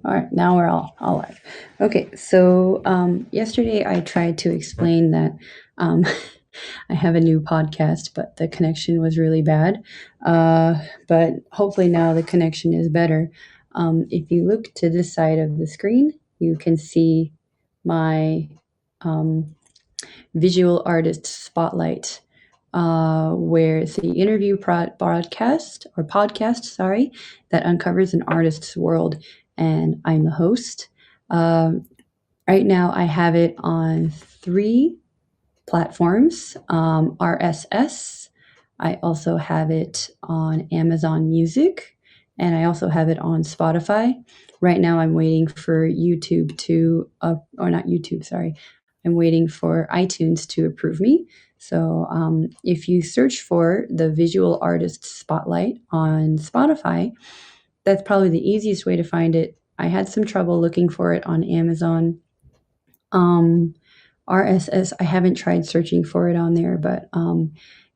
All right, now we're all live. Okay, so yesterday I tried to explain that um, I have a new podcast, but the connection was really bad. But hopefully now the connection is better. If you look to this side of the screen, you can see my um, visual artist spotlight, where it's the interview broadcast or podcast, sorry, that uncovers an artist's world, and I'm the host. Um, right now, I have it on 3 platforms: RSS. I also have it on Amazon Music, and I also have it on Spotify. Right now, I'm waiting for YouTube to, or not YouTube, sorry. I'm waiting for iTunes to approve me. So if you search for the Visual Artist Spotlight on Spotify, that's probably the easiest way to find it. I had some trouble looking for it on Amazon. RSS, I haven't tried searching for it on there, but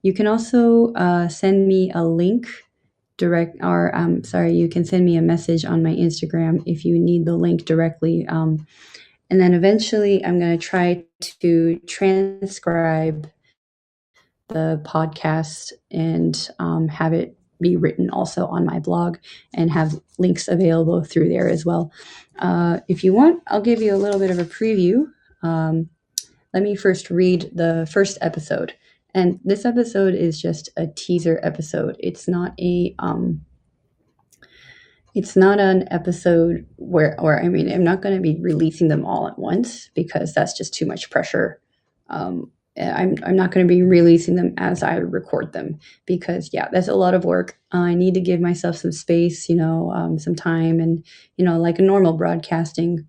you can also send me a link you can send me a message on my Instagram if you need the link directly. And then eventually I'm going to try to transcribe the podcast and have it be written also on my blog and have links available through there as well. If you want, I'll give you a little bit of a preview. Let me first read the first episode. And this episode is just a teaser episode. It's not an episode where I'm not going to be releasing them all at once because that's just too much pressure. I'm not going to be releasing them as I record them because that's a lot of work. I need to give myself some space, some time, and like a normal broadcasting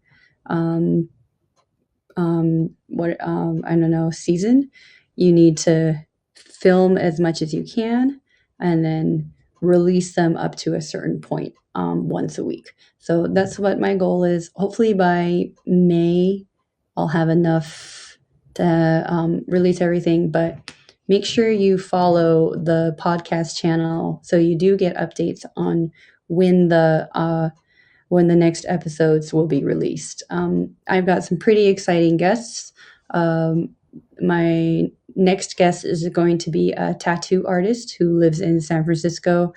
season, you need to film as much as you can and then release them up to a certain point once a week. So that's what my goal is. Hopefully by May, I'll have enough to release everything, but make sure you follow the podcast channel so you do get updates on when the next episodes will be released. I've got some pretty exciting guests. My next guest is going to be a tattoo artist who lives in San Francisco.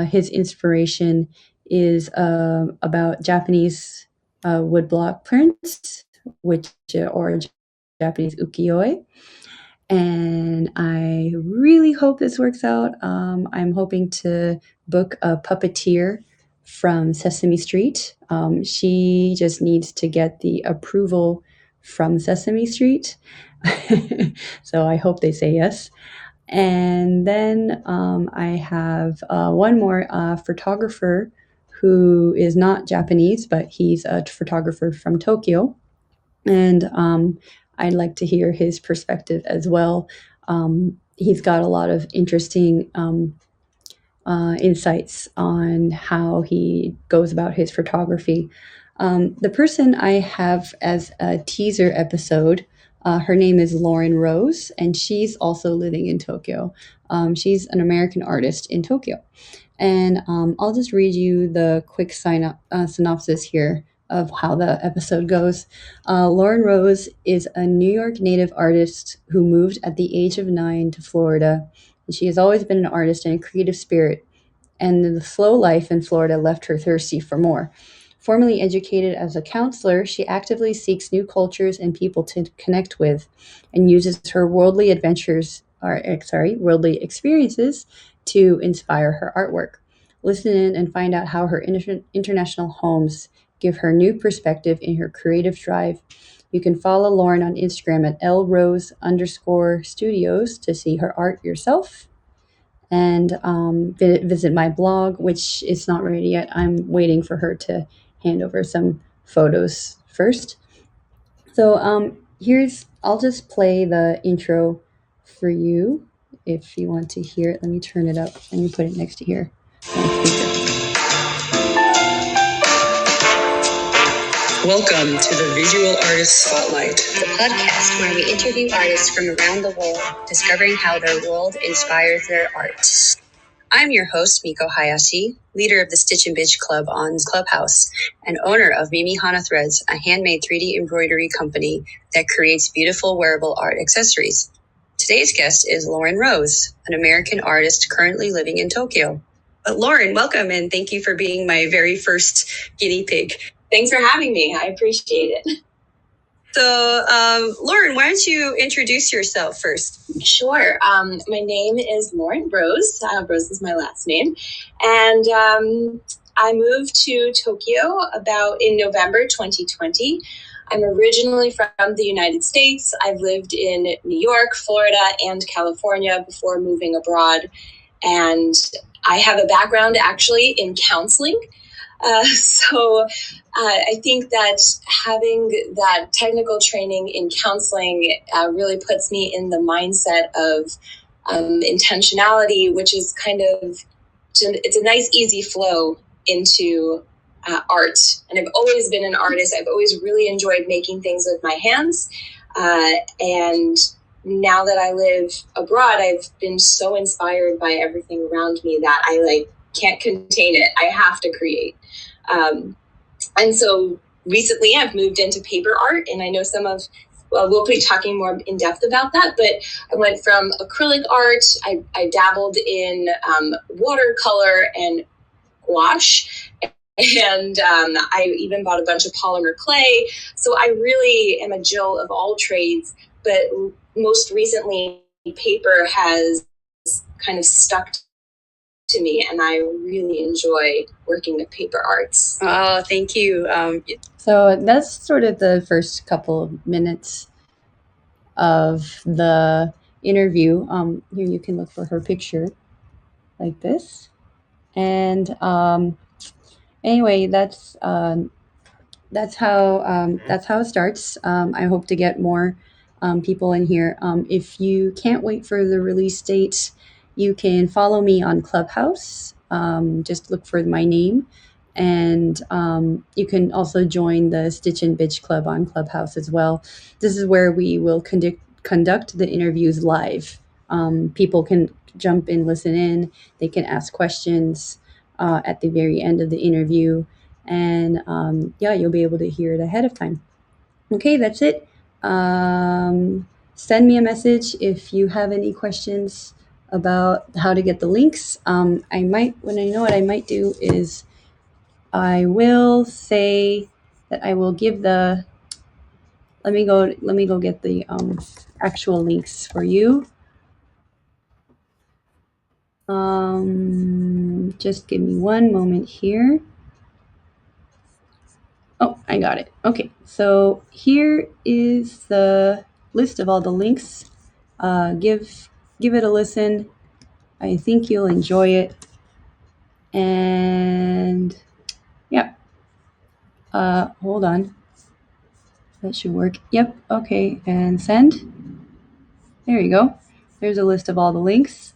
His inspiration is about Japanese woodblock prints, or Japanese ukiyo-e. And I really hope this works out. I'm hoping to book a puppeteer from Sesame Street. She just needs to get the approval from Sesame Street. So I hope they say yes. And then I have one more photographer who is not Japanese, but he's a photographer from Tokyo. And I'd like to hear his perspective as well. He's got a lot of interesting insights on how he goes about his photography. The person I have as a teaser episode, her name is Lauren Rose, and she's also living in Tokyo. She's an American artist in Tokyo. And I'll just read you the quick synopsis here of how the episode goes. Lauren Rose is a New York native artist who moved at the age of 9 to Florida. And she has always been an artist and a creative spirit, and the slow life in Florida left her thirsty for more. Formerly educated as a counselor, she actively seeks new cultures and people to connect with, and uses her worldly experiences to inspire her artwork. Listen in and find out how her international homes give her new perspective in her creative drive. You can follow Lauren on Instagram at lrose_studios to see her art yourself. And visit my blog, which is not ready yet. I'm waiting for her to hand over some photos first. So I'll just play the intro for you if you want to hear it. Let me turn it up. Let me put it next to here. Welcome to the Visual Artist Spotlight, the podcast where we interview artists from around the world, discovering how their world inspires their art. I'm your host, Miko Hayashi, leader of the Stitch and Bitch Club on Clubhouse, and owner of Mimi Hana Threads, a handmade 3D embroidery company that creates beautiful wearable art accessories. Today's guest is Lauren Rose, an American artist currently living in Tokyo. Lauren, welcome, and thank you for being my very first guinea pig. Thanks for having me. I appreciate it. So, Lauren, why don't you introduce yourself first? Sure. My name is Lauren Rose. Rose is my last name. And I moved to Tokyo in November 2020. I'm originally from the United States. I've lived in New York, Florida, and California before moving abroad. And I have a background actually in counseling. So I think that having that technical training in counseling really puts me in the mindset of intentionality, which is it's a nice, easy flow into art. And I've always been an artist. I've always really enjoyed making things with my hands. And now that I live abroad, I've been so inspired by everything around me that I can't contain it. I have to create. And so recently I've moved into paper art, and I know we'll be talking more in depth about that, but I went from acrylic art, I dabbled in watercolor and gouache, and I even bought a bunch of polymer clay. So I really am a Jill of all trades, but most recently paper has kind of stuck to me, and I really enjoy working with paper arts. Oh, thank you. So that's sort of the first couple of minutes of the interview. Here you can look for her picture like this. And anyway, that's how it starts. I hope to get more people in here. If you can't wait for the release date, you can follow me on Clubhouse. Just look for my name. And you can also join the Stitch and Bitch Club on Clubhouse as well. This is where we will conduct the interviews live. People can jump in, listen in. They can ask questions at the very end of the interview. And you'll be able to hear it ahead of time. Okay, that's it. Send me a message if you have any questions about how to get the links. What I might do is I will say that I will give let me go get the actual links for you. Just give me one moment here. Oh, I got it. Okay, so here is the list of all the links. Give it a listen. I think you'll enjoy it. And yeah, hold on. That should work. Yep. Okay, and send. There you go. There's a list of all the links.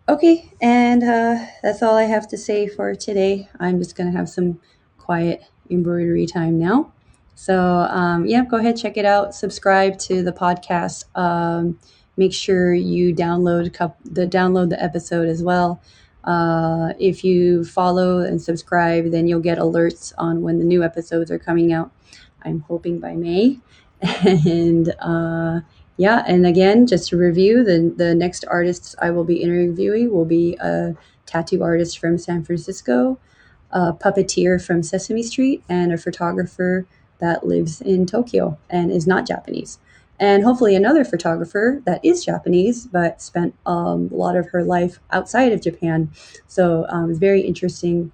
Okay, and that's all I have to say for today. I'm just going to have some quiet embroidery time now. So, go ahead, check it out. Subscribe to the podcast. Make sure you download the episode as well. If you follow and subscribe, then you'll get alerts on when the new episodes are coming out. I'm hoping by May. And and again, just to review, the next artists I will be interviewing will be a tattoo artist from San Francisco, a puppeteer from Sesame Street, and a photographer that lives in Tokyo and is not Japanese. And hopefully another photographer that is Japanese but spent a lot of her life outside of Japan. So it's very interesting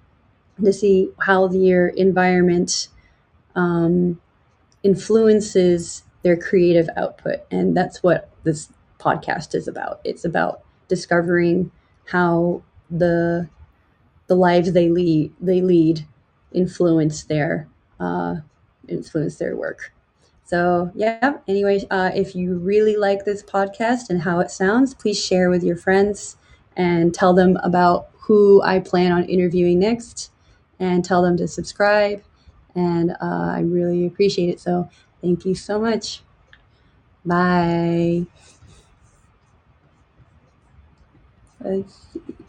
to see how their environment influences their creative output. And that's what this podcast is about. It's about discovering how the lives they lead influence their work. So anyway, if you really like this podcast and how it sounds, please share with your friends and tell them about who I plan on interviewing next, and tell them to subscribe. And I really appreciate it. So thank you so much. Bye. Let's see.